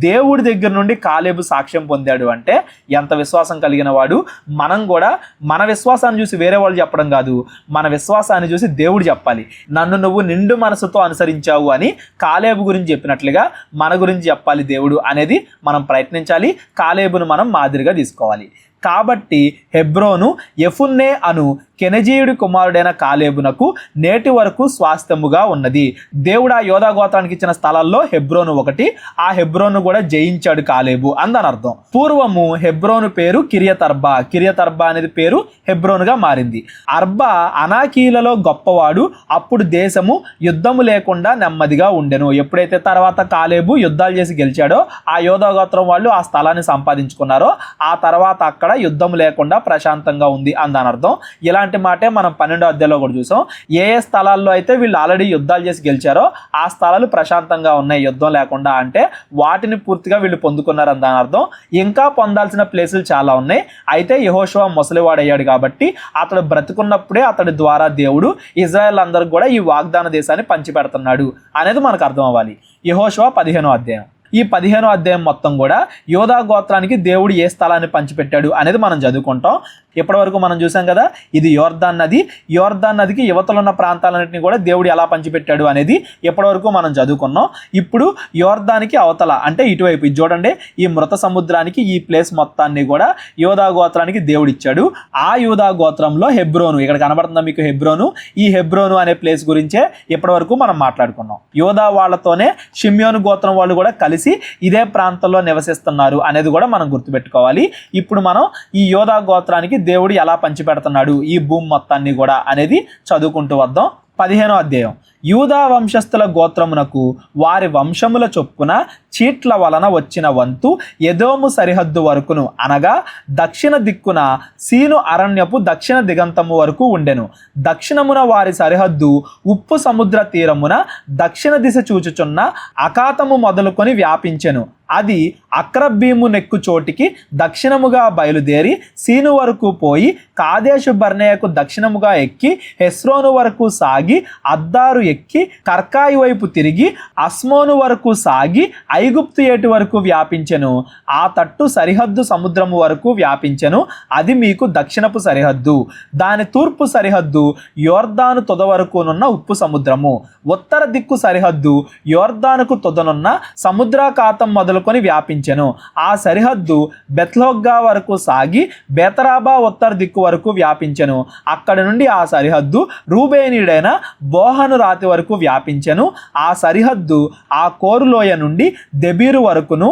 దేవుడి దగ్గర నుండి కాలేబు సాక్ష్యం పొందాడు. అంటే ఎంత విశ్వాసం కలిగిన వాడు. మనం కూడా మన విశ్వాసాన్ని చూసి వేరే వాళ్ళు చెప్పడం కాదు, మన విశ్వాసాన్ని చూసి దేవుడు చెప్పాలి. నన్ను నువ్వు నిండు మనసుతో అనుసరించావు అని కాలేబు గురించి చెప్పినట్లుగా మన గురించి చెప్పాలి దేవుడు అనేది మనం ప్రయత్నించాలి. కాలేబును మనం మాదిరిగా తీసుకోవాలి. కాబట్టి హెబ్రోను యెఫున్నె అను కెనజీయుడి కుమారుడైన కాలేబునకు నేటి వరకు స్వాస్థ్యముగా ఉన్నది. దేవుడు ఆ యోధా గోత్రానికి ఇచ్చిన స్థలాల్లో హెబ్రోను ఒకటి. ఆ హెబ్రోను కూడా జయించాడు కాలేబు అందని అర్థం. పూర్వము హెబ్రోను పేరు కిరియతర్బా. కిరియతర్బా అనేది పేరు హెబ్రోనుగా మారింది. అర్బా అనాకీలలో గొప్పవాడు. అప్పుడు దేశము యుద్ధము లేకుండా నెమ్మదిగా ఉండెను. ఎప్పుడైతే తర్వాత కాలేబు యుద్ధాలు చేసి గెలిచాడో ఆ యోధా గోత్రం వాళ్ళు ఆ స్థలాన్ని సంపాదించుకున్నారో ఆ తర్వాత అక్కడ యుద్ధం లేకుండా ప్రశాంతంగా ఉంది అందని అర్థం. ఇలాంటి మాటే మనం 12వ అధ్యాయంలో కూడా చూసాం. ఏ స్థలాల్లో అయితే వీళ్ళు ఆల్రెడీ యుద్ధాలు చేసి గెలిచారో ఆ స్థలాలు ప్రశాంతంగా ఉన్నాయి యుద్ధం లేకుండా, అంటే వాటిని పూర్తిగా వీళ్ళు పొందుకున్నారు అని దాని అర్థం. ఇంకా పొందాల్సిన ప్లేసులు చాలా ఉన్నాయి. అయితే యెహోషువ ముసలివాడయ్యాడు కాబట్టి అతడు బ్రతుకున్నప్పుడే అతడి ద్వారా దేవుడు ఇజ్రాయెల్ అందరికి కూడా ఈ వాగ్దాన దేశాన్ని పంచిపెడుతున్నాడు అనేది మనకు అర్థం అవ్వాలి. యెహోషువ 15వ అధ్యాయం. ఈ 15వ అధ్యాయం మొత్తం కూడా యోధా గోత్రానికి దేవుడు ఏ స్థలాన్ని పంచిపెట్టాడు అనేది మనం చదువుకుంటాం. ఇప్పటి వరకు మనం చూసాం కదా, ఇది యోర్దాన్ నది. యోర్దాన్ నదికి యువతలు ఉన్న ప్రాంతాలన్నింటినీ కూడా దేవుడు ఎలా పంచిపెట్టాడు అనేది ఇప్పటి వరకు మనం చదువుకున్నాం. ఇప్పుడు యోర్దానికి అవతల అంటే ఇటువైపు ఇది చూడండి, ఈ మృత సముద్రానికి ఈ ప్లేస్ మొత్తాన్ని కూడా యోధా గోత్రానికి దేవుడు ఇచ్చాడు. ఆ యోధా గోత్రంలో హెబ్రోను, ఇక్కడ కనబడుతుందా మీకు హెబ్రోను? ఈ హెబ్రోను అనే ప్లేస్ గురించే ఇప్పటి వరకు మనం మాట్లాడుకున్నాం. యోధా వాళ్ళతోనే షిమ్యోను గోత్రం వాళ్ళు కూడా కలిసి ఇదే ప్రాంతంలో నివసిస్తున్నారు అనేది కూడా మనం గుర్తుపెట్టుకోవాలి. ఇప్పుడు మనం ఈ యోధా గోత్రానికి దేవుడు ఎలా పంచిపెడుతున్నాడు ఈ భూమి మొత్తాన్ని కూడా అనేది చదువుకుంటూ వద్దాం. 15వ అధ్యాయం. యూదా వంశస్థుల గోత్రమునకు వారి వంశముల చొప్పున చీట్ల వలన వచ్చిన వంతు ఎదోము సరిహద్దు వరకును, అనగా దక్షిణ దిక్కున సీను అరణ్యపు దక్షిణ దిగంతము వరకు ఉండెను. దక్షిణమున వారి సరిహద్దు ఉప్పు సముద్ర తీరమున దక్షిణ దిశ చూచుచున్న అకాతము మొదలుకొని వ్యాపించెను. అది అక్రబ్బీము నెక్కు చోటికి దక్షిణముగా బయలుదేరి సీను వరకు పోయి కాదేశు బర్నేయకు దక్షిణముగా ఎక్కి హెస్రోను వరకు సాగి అద్దారు ఎక్కి కర్కాయి వైపు తిరిగి అస్మోను వరకు సాగి ఐగుప్తు ఏటి వరకు వ్యాపించెను. ఆ తట్టు సరిహద్దు సముద్రము వరకు వ్యాపించెను. అది మీకు దక్షిణపు సరిహద్దు. దాని తూర్పు సరిహద్దు యోర్దాను తొద వరకునున్న ఉప్పు సముద్రము. ఉత్తర దిక్కు సరిహద్దు యోర్దానుకు తొదనున్న సముద్రాకాతం మొదలుకొని వ్యాపించెను. ఆ సరిహద్దు బెత్లొగ్గా వరకు సాగి బేతరాబా ఉత్తర దిక్కు వరకు వ్యాపించెను. అక్కడి నుండి ఆ సరిహద్దు రూబేనీయుడైన బోహను రాతి వరకు వ్యాపించెను. ఆ సరిహద్దు ఆ కోరులోయ నుండి దెబీరు వరకును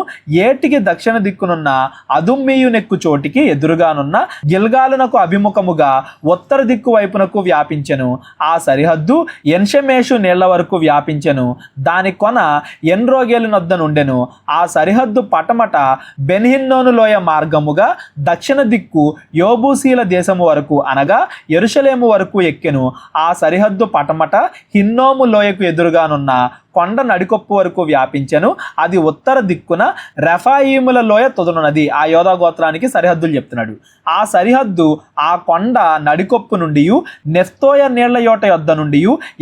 ఏటికి దక్షిణ దిక్కునున్న అదుమ్మీయు నెక్కు చోటికి ఎదురుగానున్న గిల్గాలునకు అభిముఖముగా ఉత్తర దిక్కు వైపునకు వ్యాపించెను. ఆ సరిహద్దు ఎన్షమేషు నీళ్ల వరకు వ్యాపించెను. దాని కొన ఎన్రోగేలు నొద్ద నుండెను. ఆ సరిహద్దు పటమట బెన్హిన్నోను లోయ మార్గముగా దక్షిణ దిక్కు యోబూసీల దేశము వరకు అనగా యెరూషలేము వరకు ఎక్కెను. ఆ సరిహద్దు పటమట హిన్నోము లోయకు ఎదురుగానున్న కొండ నడికొప్పు వరకు వ్యాపించెను. అది ఉత్తర దిక్కున రెఫాయిముల లోయ తొదనున్నది. ఆ యోధా గోత్రానికి సరిహద్దులు చెప్తున్నాడు. ఆ సరిహద్దు ఆ కొండ నడికొప్పు నుండి నెఫ్తోయ నీళ్ల యోట యొద్ద నుండి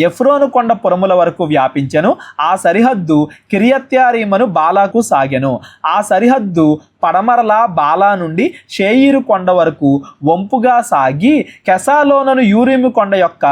ఎఫ్రోను కొండ పొరముల వరకు వ్యాపించెను. ఆ సరిహద్దు కిరియత్యారీమను బాలాకు సాగెను. ఆ సరిహద్దు పడమరల బాలా నుండి షేయిరు కొండ వరకు వంపుగా సాగి కెసాలోనను యూరీము కొండ యొక్క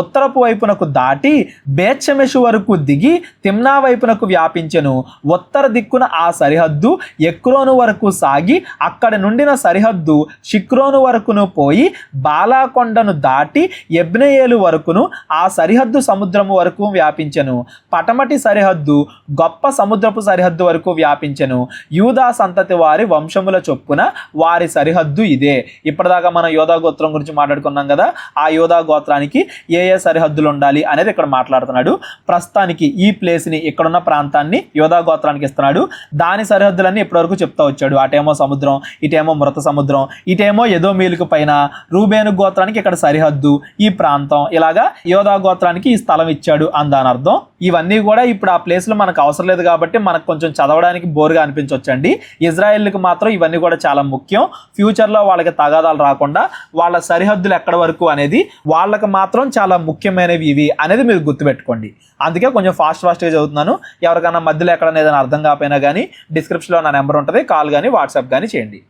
ఉత్తరపు వైపునకు దాటి బేత్షెమెషు వరకు దిగి తిమ్నా వైపునకు వ్యాపించెను. ఉత్తర దిక్కున ఆ సరిహద్దు ఎక్రోను వరకు సాగి అక్కడి నుండిన సరిహద్దు షిక్రోను వరకును పోయి బాలా కొండను దాటి ఎబ్నెయేలు వరకును ఆ సరిహద్దు సముద్రము వరకు వ్యాపించెను. పటమటి సరిహద్దు గొప్ప సముద్రపు సరిహద్దు వరకు వ్యాపించెను. యూదా సంతతి వారి వంశముల చొప్పున వారి సరిహద్దు ఇదే. ఇప్పటిదాకా మనం యోధా గోత్రం గురించి మాట్లాడుకున్నాం కదా, ఆ యోధా గోత్రానికి ఏ ఏ సరిహద్దులు ఉండాలి అనేది ఇక్కడ మాట్లాడుతున్నాడు. ప్రస్తుతానికి ఈ ప్లేస్ని ఇక్కడున్న ప్రాంతాన్ని యోధా గోత్రానికి ఇస్తున్నాడు. దాని సరిహద్దులన్నీ ఇప్పటివరకు చెప్తా వచ్చాడు. అటేమో సముద్రం, ఇటేమో మృత సముద్రం, ఇటేమో ఎదోమీయులకు పైన రూబేను గోత్రానికి ఇక్కడ సరిహద్దు ఈ ప్రాంతం, ఇలాగా యోధా గోత్రానికి ఈ స్థలం ఇచ్చాడు అని దాని అర్థం. ఇవన్నీ కూడా ఇప్పుడు ఆ ప్లేస్లో మనకు అవసరం లేదు కాబట్టి మనకు కొంచెం చదవడానికి బోర్గా అనిపించవచ్చండి. ఇజ్రాయెల్కి మాత్రం ఇవన్నీ కూడా చాలా ముఖ్యం. ఫ్యూచర్లో వాళ్ళకి తగాదాలు రాకుండా వాళ్ళ సరిహద్దులు ఎక్కడ వరకు అనేది వాళ్ళకి మాత్రం చాలా ముఖ్యమైనవి ఇవి అనేది మీరు గుర్తుపెట్టుకోండి. అందుకే కొంచెం ఫాస్ట్గా చదువుతున్నాను. ఎవరికైనా మధ్యలో ఎక్కడైనా ఏదైనా అర్థం కాకపోయినా కానీ డిస్క్రిప్షన్లో నా నెంబర్ ఉంటుంది, కాల్ కానీ వాట్సాప్ కానీ చేయండి.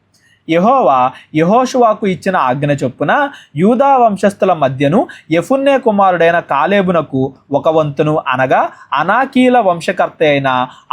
యెహోవా యెహోషువాకు ఇచ్చిన ఆజ్ఞ చొప్పున యూదా వంశస్థుల మధ్యను యెఫున్నె కుమారుడైన కాలేబునకు ఒక వంతును అనగా అనాకీల వంశకర్త అయిన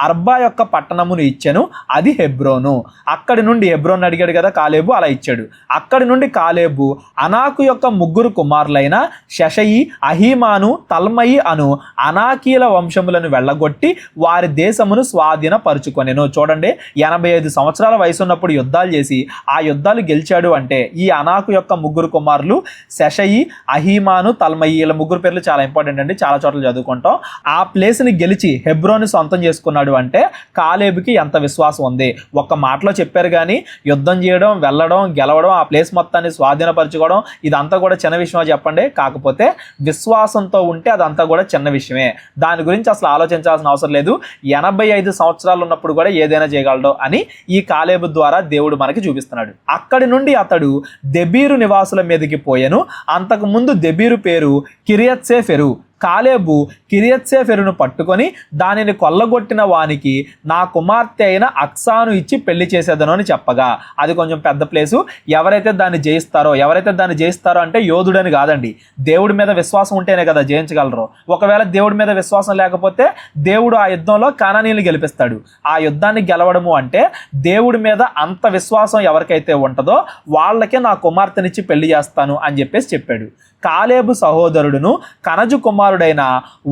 అర్బా యొక్క పట్టణమును ఇచ్చెను. అది హెబ్రోను. అక్కడి నుండి హెబ్రోన్ అడిగాడు కదా కాలేబు, అలా ఇచ్చాడు. అక్కడి నుండి కాలేబు అనాకు యొక్క 3 కుమారులైన షషయి, అహీమాను, తల్మయి అను అనాకీల వంశములను వెళ్ళగొట్టి వారి దేశమును స్వాధీనపరుచుకొనెను. చూడండి, 85 సంవత్సరాల వయసు ఉన్నప్పుడు యుద్ధాలు చేసి ఆ యుద్ధాలు గెలిచాడు అంటే ఈ అనాకు యొక్క 3 కుమారులు షషయి, అహీమాను, తల్మయి, వీళ్ళ 3 పేర్లు చాలా ఇంపార్టెంట్ అండి, చాలా చోట్ల చదువుకుంటాం. ఆ ప్లేస్ని గెలిచి హెబ్రోని సొంతం చేసుకున్నాడు అంటే కాలేబుకి ఎంత విశ్వాసం ఉంది. ఒక్క మాటలో చెప్పారు కానీ యుద్ధం చేయడం, వెళ్ళడం, గెలవడం, ఆ ప్లేస్ మొత్తాన్ని స్వాధీనపరచుకోవడం ఇదంతా కూడా చిన్న విషయమా చెప్పండి? కాకపోతే విశ్వాసంతో ఉంటే అదంతా కూడా చిన్న విషయమే. దాని గురించి అసలు ఆలోచించాల్సిన అవసరం లేదు. 85 సంవత్సరాలు ఉన్నప్పుడు కూడా ఏదైనా చేయగలడు అని ఈ కాలేబు ద్వారా దేవుడు మనకి చూపిస్తున్నాడు. అక్కడి నుండి అతడు దెబీరు నివాసుల మీదకి పోయెను. అంతకు ముందు దెబీరు పేరు కిరియత్సేఫెరు. కాలేబు కిరియత్సేఫెరును పట్టుకొని దానిని కొల్లగొట్టిన వానికి నా కుమార్తె అయిన అక్సాను ఇచ్చి పెళ్లి చేసేదను అని చెప్పగా, అది కొంచెం పెద్ద ప్లేసు. ఎవరైతే దాన్ని జయిస్తారో అంటే యోధుడని కాదండి, దేవుడి మీద విశ్వాసం ఉంటేనే కదా జయించగలరు. ఒకవేళ దేవుడి మీద విశ్వాసం లేకపోతే దేవుడు ఆ యుద్ధంలో కానానీయుల్ని గెలిపిస్తాడు. ఆ యుద్ధాన్ని గెలవడము అంటే దేవుడి మీద అంత విశ్వాసం ఎవరికైతే ఉంటుందో వాళ్ళకే నా కుమార్తెనిచ్చి పెళ్లి చేస్తాను అని చెప్పాడు. కాలేబు సహోదరుడును కనజు కుమారుడైన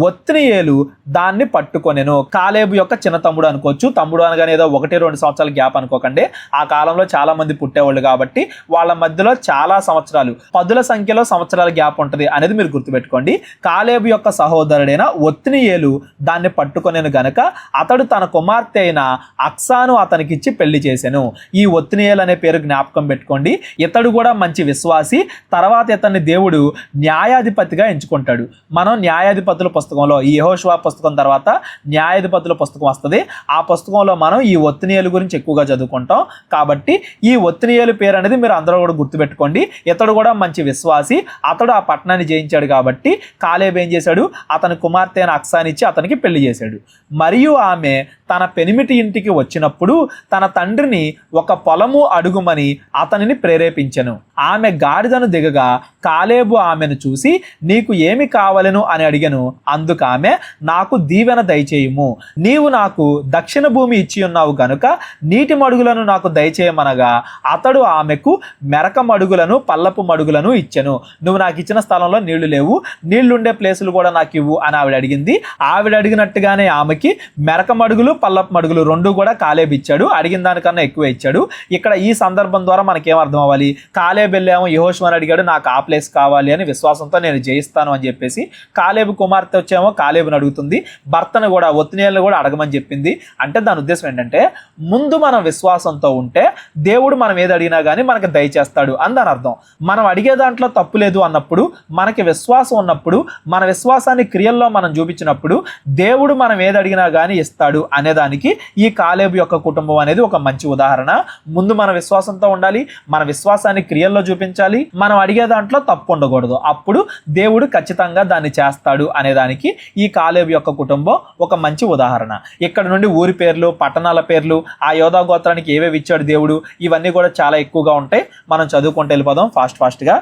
ఒత్నియేలు దాన్ని పట్టుకొనెను. కాలేబు యొక్క చిన్న తమ్ముడు అనుకోవచ్చు, తమ్ముడు అనగానే ఏదో 1-2 సంవత్సరాల గ్యాప్ అనుకోకండి. ఆ కాలంలో చాలా మంది పుట్టేవాళ్ళు కాబట్టి వాళ్ళ మధ్యలో చాలా సంవత్సరాలు, 10ల సంఖ్యలో సంవత్సరాల గ్యాప్ ఉంటుంది అనేది మీరు గుర్తుపెట్టుకోండి. కాలేబు యొక్క సహోదరుడైన ఒత్నియేలు దాన్ని పట్టుకొనెను గనక అతడు తన కుమార్తె అయిన అక్సాను అతనికిచ్చి పెళ్లి చేసెను. ఈ ఒత్నియేలు అనే పేరు జ్ఞాపకం పెట్టుకోండి. ఇతడు కూడా మంచి విశ్వాసి. తర్వాత ఇతన్ని దేవుడు న్యాయాధిపతిగా ఎంచుకుంటాడు. మనం న్యాయాధిపతుల పుస్తకంలో, ఈ యెహోషువ పుస్తకం తర్వాత న్యాయాధిపతుల పుస్తకం వస్తుంది. ఆ పుస్తకంలో మనం ఈ ఒత్నియేలు గురించి ఎక్కువగా చదువుకుంటాం. కాబట్టి ఈ ఒత్నియేలు పేరు అనేది మీరు అందరూ కూడా గుర్తుపెట్టుకోండి. ఇతడు కూడా మంచి విశ్వాసి. అతడు ఆ పట్టణాన్ని జయించాడు కాబట్టి కాలేబు ఏం చేశాడు, అతని కుమార్తె అయిన అక్సానిచ్చి అతనికి పెళ్లి చేశాడు. మరియు ఆమె తన పెనిమిటి ఇంటికి వచ్చినప్పుడు తన తండ్రిని ఒక పొలము అడుగుమని అతనిని ప్రేరేపించెను. ఆమె గాడిదను దిగగా కాలేబు ఆమెను చూసి నీకు ఏమి కావలెను అని అడిగెను. అందుకు ఆమె నాకు దీవెన దయచేయుము, నీవు నాకు దక్షిణ భూమి ఇచ్చి ఉన్నావు గనుక నీటి మడుగులను నాకు దయచేయమనగా అతడు ఆమెకు మెరక మడుగులను పల్లపు మడుగులను ఇచ్చెను. నువ్వు నాకు ఇచ్చిన స్థలంలో నీళ్లు లేవు, నీళ్లుండే ప్లేసులు కూడా నాకు ఇవ్వు అని ఆవిడ అడిగింది. ఆవిడ అడిగినట్టుగానే ఆమెకి మెరక మడుగులు పల్లపు మడుగులు 2 కూడా కాలేబు ఇచ్చాడు. అడిగిన దానికన్నా ఎక్కువ ఇచ్చాడు. ఇక్కడ ఈ సందర్భం ద్వారా మనకేం అర్థం అవ్వాలి, కాలేబు వెళ్ళాము యెహోషువని అడిగాడు నాకు ఆ ప్లేస్ కావాలి అని విశ్వాసంతో నేను జయిస్తాను అని చెప్పేసి, కాలేబు కుమార్తె వచ్చేమో కాలేబుని అడుగుతుంది, భర్తను కూడా ఒత్నియేలును కూడా అడగమని చెప్పింది. అంటే దాని ఉద్దేశం ఏంటంటే ముందు మనం విశ్వాసంతో ఉంటే దేవుడు మనం ఏది అడిగినా కానీ మనకి దయచేస్తాడు అని దాని అర్థం. మనం అడిగే దాంట్లో తప్పు లేదు అన్నప్పుడు, మనకి విశ్వాసం ఉన్నప్పుడు, మన విశ్వాసాన్ని క్రియల్లో మనం చూపించినప్పుడు దేవుడు మనం ఏది అడిగినా కానీ ఇస్తాడు అనేదానికి ఈ కాలేబు యొక్క కుటుంబం అనేది ఒక మంచి ఉదాహరణ. ముందు మన విశ్వాసంతో ఉండాలి, మన విశ్వాసాన్ని క్రియల్లో చూపించాలి, మనం అడిగే దాంట్లో తప్పు ఉండకూడదు. అప్పుడు దేవుడు ఖచ్చితంగా దాన్ని చేస్తాడు అనేదానికి ఈ కాలేబు యొక్క కుటుంబం ఒక మంచి ఉదాహరణ. ఇక్కడ నుండి ఊరి పేర్లు, పట్టణాల పేర్లు, ఆ యోధా గోత్రానికి ఏవేవి ఇచ్చాడు దేవుడు, ఇవన్నీ కూడా చాలా ఎక్కువగా ఉంటాయి. మనం చదువుకుంటూ వెళ్ళిపోదాం ఫాస్ట్గా.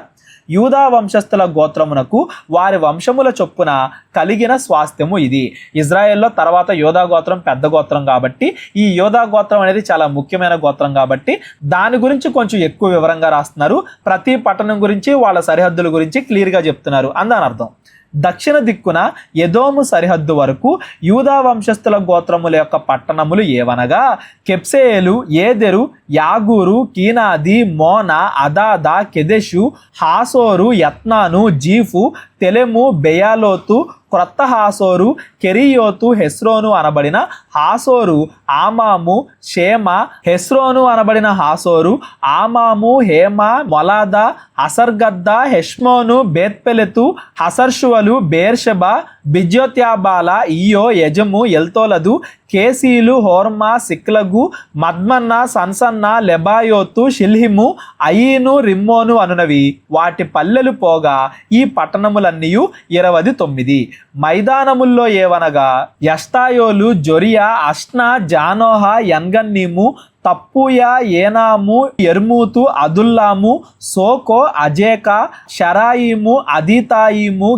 యూదా వంశస్థుల గోత్రమునకు వారి వంశముల చొప్పున కలిగిన స్వాస్థ్యము ఇది. ఇజ్రాయెల్లో తర్వాత యోధా గోత్రం పెద్ద గోత్రం కాబట్టి ఈ యోధా గోత్రం అనేది చాలా ముఖ్యమైన గోత్రం కాబట్టి దాని గురించి కొంచెం ఎక్కువ వివరంగా రాస్తున్నారు. ప్రతి పట్టణం గురించి, వాళ్ళ సరిహద్దుల గురించి క్లియర్గా చెప్తున్నారు అని దాని అర్థం. దక్షిణ దిక్కున ఎదోము సరిహద్దు వరకు యూదా వంశస్థుల గోత్రముల యొక్క పట్టణములు ఏవనగా కెప్సేలు, ఏదెరు, యాగూరు, కీనాది, మోనా, అదాదా, కెదెషు, హాసోరు, యత్నాను, జీఫు, తెలెము, బెయాలోతు, క్రొత్త హాసోరు, కెరియోతు, హెస్రోను అనబడిన హాసోరు, ఆమాము, షేమ, హెస్రోను అనబడిన హాసోరు, ఆమాము, హేమ, మొలాదా, అసర్గద్దా, హెష్మోను, బేత్పెలెతు, హసర్షువలు, బేర్షెబా, బిజ్యోత్యాబాల, ఇయో, యజము, ఎల్తోలదు, కేసీలు, హోర్మా, సిక్లగు, మద్మన్న, సన్సన్న, లెబాయోతు, షిల్హిము, అయీను, రిమ్మోను అనునవి వాటి పల్లెలు పోగా ఈ పట్టణములన్నీ 29. మైదానముల్లో ఏవనగా ఎష్తాయోలు, జొరియా, అష్నా, జానోహ, ఎన్గన్నీము, తప్పుయా, ఏనాము, ఎర్మూతు, అదుల్లాము, సోకో, అజేకా, షరాయిము, అదీతాయిము,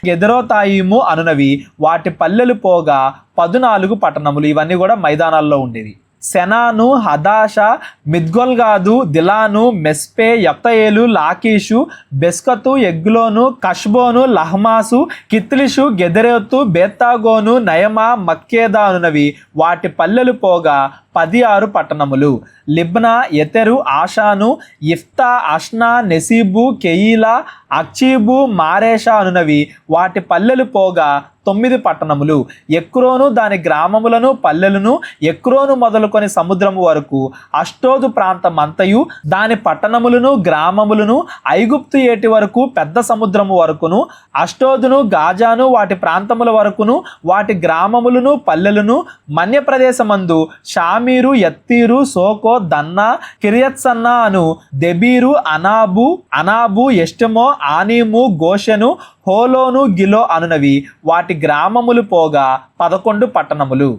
గెదెరోతాయిము అనునవి వాటి పల్లెలు పోగా 14 పట్టణములు. ఇవన్నీ కూడా మైదానాల్లో ఉండేవి. సెనాను, హదాష, మిద్గొల్గాదు, దిలాను, మెస్పే, యప్తయేలు, లాకీషు, బెస్కతు, ఎగ్లోను, కష్బోను, లహమాసు, కిత్లిషు, గెదెరోతు, బేత్తాగోను, నయమా, మక్కేదా అనునవి వాటి పల్లెలు పోగా 16 పట్టణములు. లిబ్నా, Ether, Ashan, Ifta, Ashna, నెసీబు, కెయీలా, అక్షీబు, Mareshah అనునవి వాటి పల్లెలు పోగా 9 పట్టణములు. ఎక్రోను దాని గ్రామములను పల్లెలను, ఎక్రోను మొదలుకొని సముద్రము వరకు, అష్టోదు ప్రాంతమంతయు దాని పట్టణములను గ్రామములను, ఐగుప్తు ఏటి వరకు పెద్ద సముద్రము వరకును, అష్టోదును, గాజాను వాటి ప్రాంతముల వరకును, వాటి గ్రామములను పల్లెలను, మన్య ప్రదేశమందు షామీరు, యత్తీరు, సోకో, దన్నా, కిరియత్సన్నా అను దెబీరు, అనాబు, ఎష్టమో, ఆనీము, గోషెను, హోలోను, గిలో అనునవి వాటి గ్రామములు పోగా 11 పట్టణములు.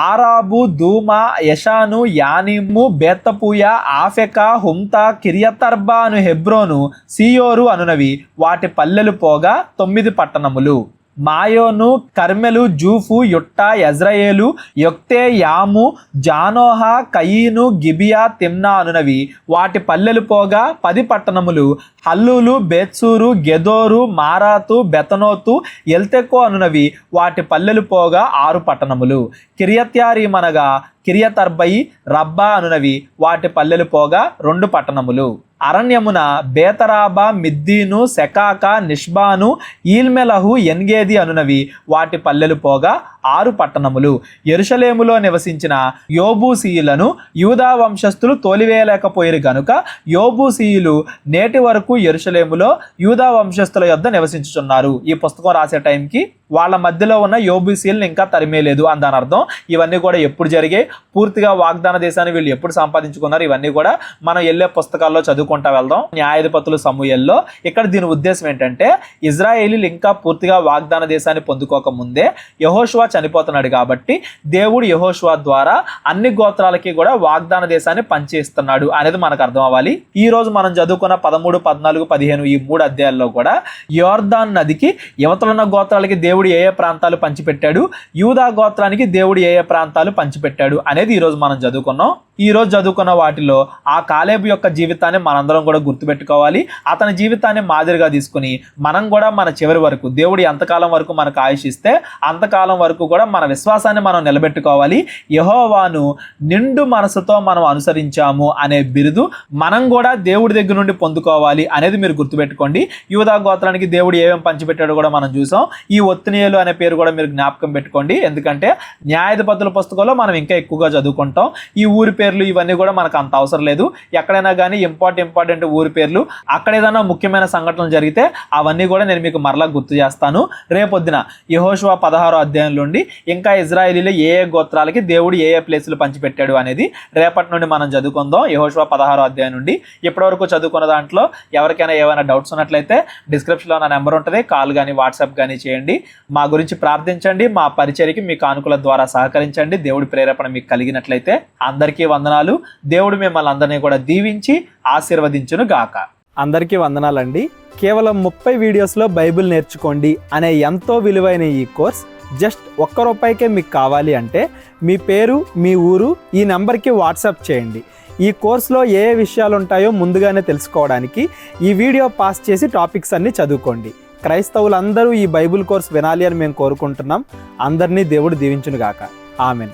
ఆరాబు, దూమా, యషాను, యానిము, బేత్తపూయ, ఆఫెకా, హుమ్తా, కిరియతర్బా అను హెబ్రోను, సియోరు అనునవి వాటి పల్లెలు పోగా 9 పట్టణములు. మాయోను, కర్మెలు, జూఫు, యుట్టా, యజ్రయేలు, యొక్తే, యాము, జానోహ, కయీను, గిబియా, తిమ్నా అనునవి వాటి పల్లెలు పోగా 10 పట్టణములు. హల్లూలు, బేత్సూరు, గెదోరు, మారాతు, బెతనోతు, ఎల్తెకో అనునవి వాటి పల్లెలు పోగా 6 పట్టణములు. కిరియత్యారీం అనగా కిరియతర్బయి, రబ్బా అనునవి వాటి పల్లెలు పోగా 2 పట్టణములు. అరణ్యమున బేతరాబా, మిద్దీను, సెకాక, నిష్బాను, ఈల్మెలహు, ఎన్గేది అనునవి వాటి పల్లెలు పోగా 6 పట్టణములు. యెరూషలేములో నివసించిన యోబూసీయులను యూదా వంశస్థులు తోలివేయలేకపోయారు గనుక యోబూసీయులు నేటి వరకు యెరూషలేములో యూదా వంశస్థుల యొద్ద నివసించుచున్నారు. ఈ పుస్తకం రాసే టైంకి వాళ్ళ మధ్యలో ఉన్న యోబూసీయులను ఇంకా తరిమేలేదు అని దాని అర్థం. ఇవన్నీ కూడా ఎప్పుడు జరిగాయి, పూర్తిగా వాగ్దాన దేశాన్ని వీళ్ళు ఎప్పుడు సంపాదించుకున్నారు, ఇవన్నీ కూడా మనం వెళ్ళే పుస్తకాల్లో చదువుకుంటా వెళ్దాం. న్యాయాధిపతులు సమూయేల్లో ఇక్కడ దీని ఉద్దేశం ఏంటంటే ఇజ్రాయేలీలు ఇంకా పూర్తిగా వాగ్దాన దేశాన్ని పొందుకోక ముందే యెహోషువ చనిపోతున్నాడు కాబట్టి దేవుడు యెహోషువ ద్వారా అన్ని గోత్రాలకి కూడా వాగ్దాన దేశాన్ని పంచిస్తున్నాడు అనేది మనకు అర్థం అవ్వాలి. ఈ రోజు మనం చదువుకున్న 13, 14, 15 ఈ 3 అధ్యాయాల్లో కూడా యోర్దాన్ నదికి యువతలున్న గోత్రాలకి దేవుడు ఏ ఏ ప్రాంతాలు పంచిపెట్టాడు, యూదా గోత్రానికి దేవుడు ఏ ఏ ప్రాంతాలు పంచిపెట్టాడు అనేది ఈ రోజు మనం చదువుకున్నాం. ఈ రోజు చదువుకున్న వాటిలో ఆ కాలేబు యొక్క జీవితాన్ని మనందరం కూడా గుర్తుపెట్టుకోవాలి. అతని జీవితాన్ని మాదిరిగా తీసుకుని మనం కూడా మన చివరి వరకు దేవుడు ఎంతకాలం వరకు మనకు ఆయుష్ ఇస్తే అంతకాలం వరకు కూడా మన విశ్వాసాన్ని మనం నిలబెట్టుకోవాలి. యెహోవాను నిండు మనసుతో మనం అనుసరించాము అనే బిరుదు మనం కూడా దేవుడి దగ్గర నుండి పొందుకోవాలి అనేది మీరు గుర్తుపెట్టుకోండి. యూదా గోత్రానికి దేవుడు ఏమేమి పంచిపెట్టాడో కూడా మనం చూసాం. ఈ ఒత్నియేలు అనే పేరు కూడా మీరు జ్ఞాపకం పెట్టుకోండి, ఎందుకంటే న్యాయాధిపతుల పుస్తకంలో మనం ఇంకా ఎక్కువగా చదువుకుంటాం. ఈ ఊరి పేర్లు ఇవన్నీ కూడా మనకు అంత అవసరం లేదు. ఎక్కడైనా కానీ ఇంపార్టెంట్ ఊరి పేర్లు, అక్కడ ఏదైనా ముఖ్యమైన సంఘటనలు జరిగితే అవన్నీ కూడా నేను మీకు మరలా గుర్తు చేస్తాను. రేపొద్దున యెహోషువ 16వ అధ్యాయంలో నుండి ఇంకా ఇజ్రాయేలీలో ఏ ఏ గోత్రాలకి దేవుడు ఏ ఏ ప్లేసులు పంచిపెట్టాడు అనేది రేపటి నుండి మనం చదువుకుందాం. యెహోషువ 16వ అధ్యాయం నుండి ఇప్పటివరకు చదువుకున్న దాంట్లో ఎవరికైనా ఏమైనా డౌట్స్ ఉన్నట్లయితే డిస్క్రిప్షన్లో నా నెంబర్ ఉంటుంది, కాల్ కానీ వాట్సాప్ కానీ చేయండి. మా గురించి ప్రార్థించండి, మా పరిచర్యకి మీ కానుకల ద్వారా సహకరించండి. దేవుడి ప్రేరేపణ మీకు కలిగినట్లయితే అందరికీ వందనాలు. దేవుడు మిమ్మల్ని అందరినీ కూడా దీవించి ఆశీర్వదించును గాక. అందరికీ వందనాలండి. కేవలం 30 వీడియోస్లో బైబిల్ నేర్చుకోండి అనే ఎంతో విలువైన ఈ కోర్స్ జస్ట్ ₹1 మీకు కావాలి అంటే మీ పేరు, మీ ఊరు ఈ నెంబర్కి వాట్సాప్ చేయండి. ఈ కోర్సులో ఏ ఏ విషయాలు ఉంటాయో ముందుగానే తెలుసుకోవడానికి ఈ వీడియో పాస్ చేసి టాపిక్స్ అన్ని చదువుకోండి. క్రైస్తవులందరూ ఈ బైబిల్ కోర్స్ వినాలి అని మేము కోరుకుంటున్నాం. అందరినీ దేవుడు దీవించును గాక. ఆమెన్.